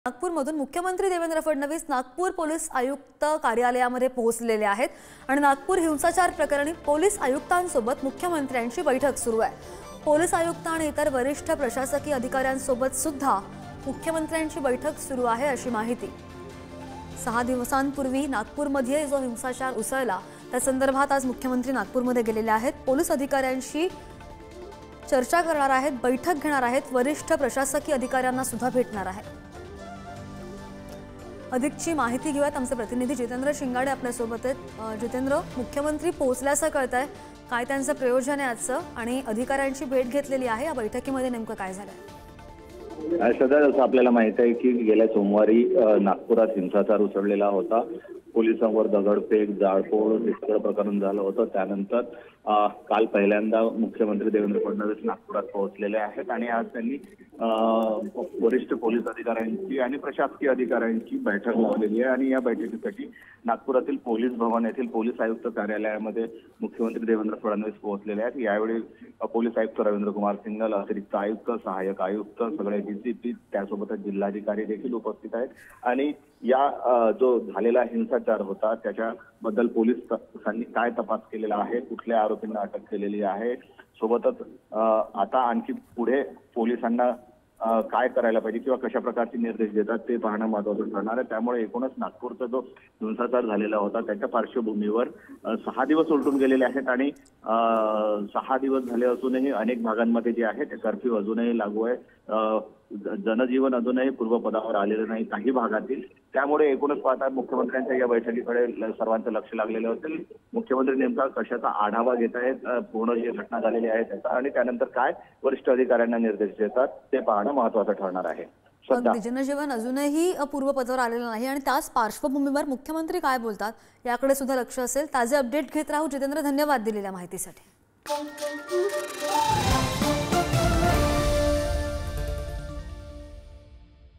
नागपूरमधून मुख्यमंत्री देवेंद्र फडणवीस नागपूर पोलीस आयुक्त कार्यालयामध्ये पोहोचलेले आहेत आणि नागपूर हिंसाचार प्रकरणी पोलीस आयुक्तांसोबत मुख्यमंत्र्यांची बैठक सुरू आहे। पोलीस आयुक्त आणि इतर वरिष्ठ प्रशासकीय अधिकाऱ्यांसोबत सुद्धा मुख्यमंत्र्यांची बैठक सुरू आहे अशी माहिती। 6 दिवसांपूर्वी नागपूरमध्ये जो हिंसाचार उसळला त्या संदर्भात आज मुख्यमंत्री नागपूरमध्ये गेलेले आहेत। पोलीस अधिकाऱ्यांशी चर्चा करणार आहेत, बैठक घेणार आहेत, वरिष्ठ प्रशासकीय अधिकाऱ्यांना सुद्धा भेटणार आहेत। अधिकची माहिती घेऊयात, आमचे प्रतिनिधी जितेंद्र शिंगाडे आपल्या सोबत आहेत। जितेंद्र, मुख्यमंत्री पोहोचल्याचं कळतंय, काय त्यांचं प्रयोजन आहे आजचं आणि अधिकाऱ्यांची भेट घेतलेली आहे, या बैठकीमध्ये नेमकं काय झालंय? सध्या जसं आपल्याला माहित आहे की गेल्या सोमवारी नागपुरात हिंसाचार उसळलेला होता। पोलिसांवर दगडफेक, जाळपोळ हे प्रकरण झालं होतं। त्यानंतर काल पहिल्यांदा मुख्यमंत्री देवेंद्र फडणवीस नागपुरात पोहोचलेले आहेत आणि आज त्यांनी वरिष्ठ पोलीस अधिकाऱ्यांची आणि प्रशासकीय अधिकाऱ्यांची बैठक लावलेली आहे आणि या बैठकीसाठी नागपुरातील पोलीस भवन येथील पोलीस आयुक्त कार्यालयामध्ये मुख्यमंत्री देवेंद्र फडणवीस पोहोचलेले आहेत। यावेळी पोलीस आयुक्त रवींद्र कुमार सिंघल, अतिरिक्त आयुक्त, सहाय्यक आयुक्त, सगळे डीसीपी, त्यासोबतच जिल्हाधिकारी देखील उपस्थित आहेत आणि या जो झालेला हिंसाचार होता त्याच्याबद्दल पोलिसांनी काय तपास केलेला आहे, कुठल्या आरोपींना अटक केलेली आहे, सोबतच आता आणखी पुढे पोलिसांना काय करायला पाहिजे किंवा कशा प्रकारचे निर्देश देतात ते पाहणं महत्त्वाचं ठरणार आहे। त्यामुळे एकूणच नागपूरचा जो हिंसाचार झालेला होता त्याच्या पार्श्वभूमीवर 6 दिवस उलटून गेलेले आहेत आणि 6 दिवस झाले असूनही अनेक भागांमध्ये जे आहे ते कर्फ्यू अजूनही लागू आहे। जनजीवन अजूनही पूर्वपदावर आलेलं नाही काही भागातील। त्यामुळे एकूणच पाहता मुख्यमंत्र्यांच्या या बैठकीकडे सर्वांचं लक्ष लागलेलं होतं। मुख्यमंत्री नेमका कशाचा आढावा घेत आहेत, पूर्ण जी घटना झालेली आहे त्याचा, आणि त्यानंतर काय वरिष्ठ अधिकाऱ्यांना निर्देश देतात ते पाहणं महत्त्वाचं ठरणार आहे। जनजीवन अजूनही पूर्वपदावर आलेलं नाही आणि त्याच पार्श्वभूमीवर मुख्यमंत्री काय बोलतात याकडे सुद्धा लक्ष असेल। ताजे अपडेट घेत राहू जितेंद्र, धन्यवाद दिलेल्या माहितीसाठी।